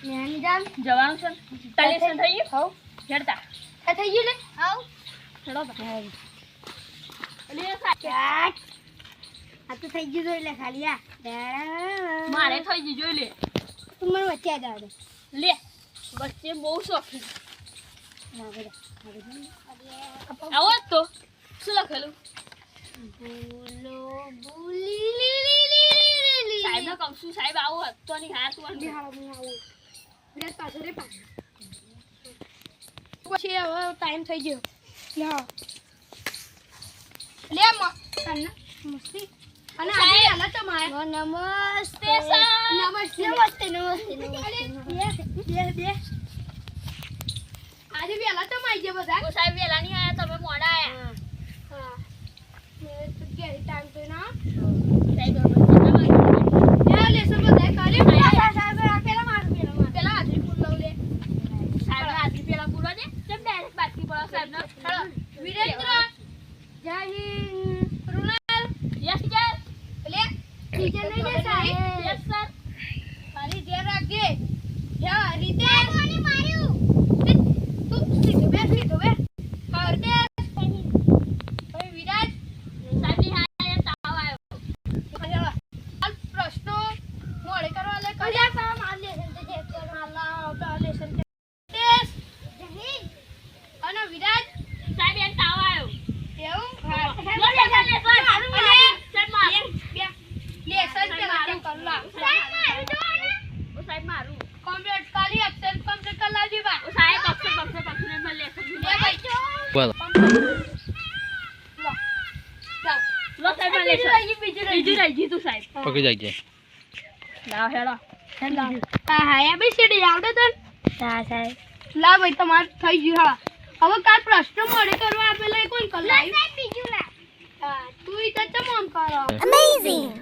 નેની જાન જવાનું છે લેસન થઈ ગયું હો હેડતા આ થઈ ગયું લે આવ હેડો તો લે ચાટ આ તો થઈ ગયું જોઈ લે ખાલી આ મારે થઈ ગયું જોઈ લે તું મને વચ્ચે આ દે લે બચ્ચે બહુ શોખીન ના બેટા આવો જ તો શું લખેલું બોલો બુલી સાહેબ ને કહું છું સાહેબ આવો તો ની હાથ લે વળગે હાલો હું આવું બેટ પાછો રે પાછો પછી હવે ટાઈમ થઈ ગયો લે હા લે કન્ના મસ્તી અને આજે આલા તો માય નમસ્તે સર નમસ્તે બે આજે વેલા તો માઈ ગયા બધા સાહેબ વેલા નહીં આયા તમે મોડા આયા હા મેં તો કે ટાઈમ તો ના સાહેબ લે લેસન બધા કર્યો સાહેબ પેલા માર પેલા હાજરી ફૂલ લવ લે સાહેબ હાજરી પેલા પૂરો દે કેમ ડાયરેક્ટ બાકી પડો સાહેબ ને વિરેન્દ્ર જય હિન્દ કૃણાલ યસ સર લે ટીચર નહીં લે સાહેબ યસ સર ખાલી ધ્યાન રાખજે યા રીતેશ મને માર્યું તું સીધો બે હરદેશ ભાઈ વિરાજ સાહેબ ની હાય તાવ આવ્યો હાલ પ્રશ્નો મોડે કરવા લે કર્યા તા માર લેસન તે ચેક કર મારલા લેસન ટેસ્ટ જય હિન્દ અને વિરાજ સાહેબ એને તાવ આવ્યો એવું લેસન પેલા તો કરલા સાહેબ મારું કમ્પ્લીટ કાલી અક્ષર કમ્પ્લીટ કર લાવજી બા સાહેબ અક્ષર ને મને લેસન લે ભાઈ બોલો લો સાહેબ મને લેસન બીજું રહી ગયું તું સાહેબ પકડી જાય છે લાવ હેડો હા હા એબીસીડી આવડે તને હા સાહેબ લા ભાઈ તમાર થઈ ગયું હા હવે કાલ પ્રશ્ન મોડે કરવા આપેલા એ કોણ કર લાવ્યું સાહેબ બીજું લા હા તું ઈ તો ચમ કરો અમેઝિંગ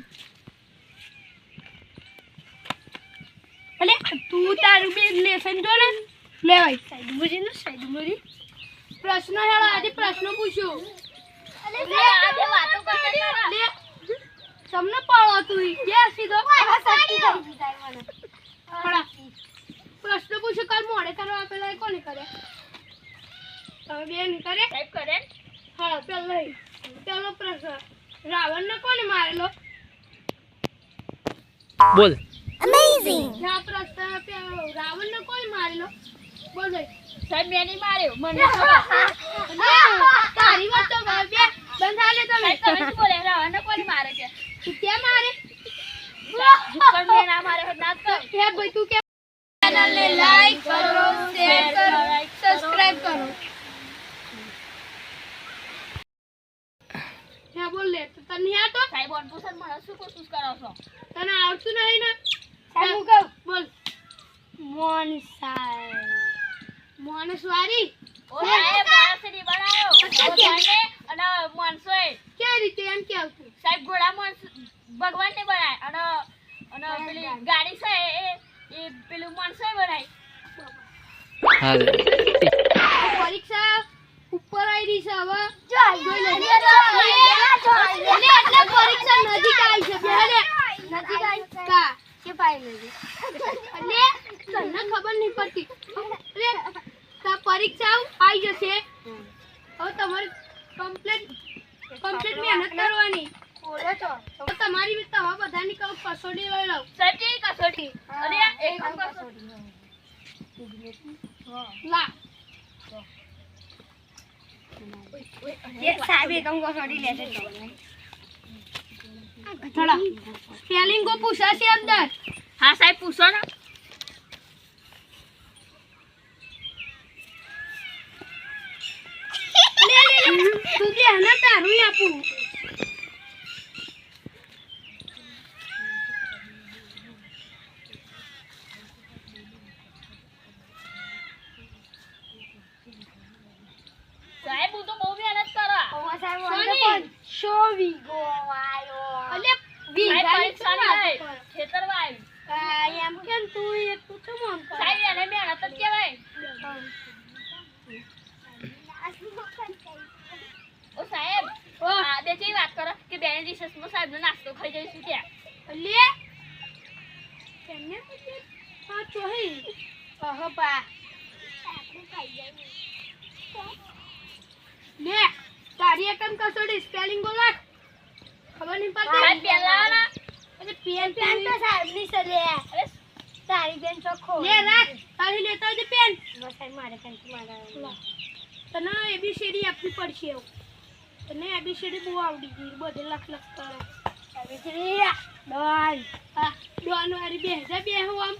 અલે તું તારું બે લેસન જો ને લે ભાઈ સાઈડ મુરી પ્રશ્ન હેળો આજે પ્રશ્ન પૂછ્યો અલે આજે વાતો કરતા લે તમને પાડો તું જે સીધો પ્રશ્ન પૂછ્યો કાલ મોડે કરવા આપેલા એ કોને કરે તમે બેન કરે સાહેબ કરે હા પેલો પ્રશ્ન રાવણ ને કોને મારેલો બોલ આ પ્રશ્ન રાવણ ને કોને મારેલો બોલ ભાઈ સાહેબ મેં નહીં માર્યો મને તારી વાત તો બે બંધાલે તમે સાહેબ તમે શું બોલે રાવણ ને કોણ મારે છે તું કેમ મારે ઝુક્કર મેં ના મારે ના તો હે ભાઈ તું કે ચેનલ ને લાઈક કરો શેર કરો સબસ્ક્રાઇબ કરો હે બોલ લે તો તને આ તો સાહેબ ઓનપુસન મને શું કોશિશ કરો છો તને આવડતું નહીં ને સાહેબ હું કહું બોલ મોનસવારી ઓ સાહેબ માણસની બનાયો ભગવાનને અને માણસોએ કે રીતે એમ કે આવતું સાહેબ ઘોડા માણસ ભગવાનને બનાય અને પેલી ગાડી છે એ પેલું માણસોએ બનાય હા પરીક્ષા ઉપર આવી રહી છે હવે જોઈ લે એટલે પરીક્ષા નજીક આવી છે બેલે નજીક આવી કા કે પાઈ લેજે એટલે તને ખબર નહીં પડતી એટલે તા પરીક્ષા આવી જશે હવે તમારે કમ્પ્લીટ મહેનત કરવાની બોલો છો તો તમારી તમારા બધાની કહું કસોટી લઈ લઉં સાહેબ કે કસોટી અને એક કસોટી લા ये साहब एक हमको छोड़ी लेते थोड़ा स्पेलिंग को पूछा से अंदर હા સાહેબ પૂછો ને ले तू के है ना तारू आपू સાહેબ હું તો બહુ મહેનત કરો શો વીગો આયો અલે વીગા પરીક્ષા ની ખેતરમાં આવી એમ કેમ તું એક તું તો મમ કર સાહેબ એને મહેનત જ કહેવાય ઓ સાહેબ આ દેખી વાત કરો કે બેન રિસર્ચમાં સાહેબનો નાસ્તો ખાઈ જઈશું ત્યાં લે કેમને પૂછે હા ચોહી પા લે તારી એકમ કસોડી સ્પેલિંગ બોલા ખબર નહીં ભાઈ પડતી પેલા ના અરે પેન તો સાહેબની છે લે અરે તારી બેન ચોખ્ખો લે રાખ તારી લેતા આવજે પેન વસાઈ મારે પેન મારા તને એબીસીડી આપવી પડશે એવું તને એબીસીડી બહુ આવડી ગઈ બધે લખ લખ કરે એબીસીડી ડોન હા ડોન વાળી બે જા બે હું આમ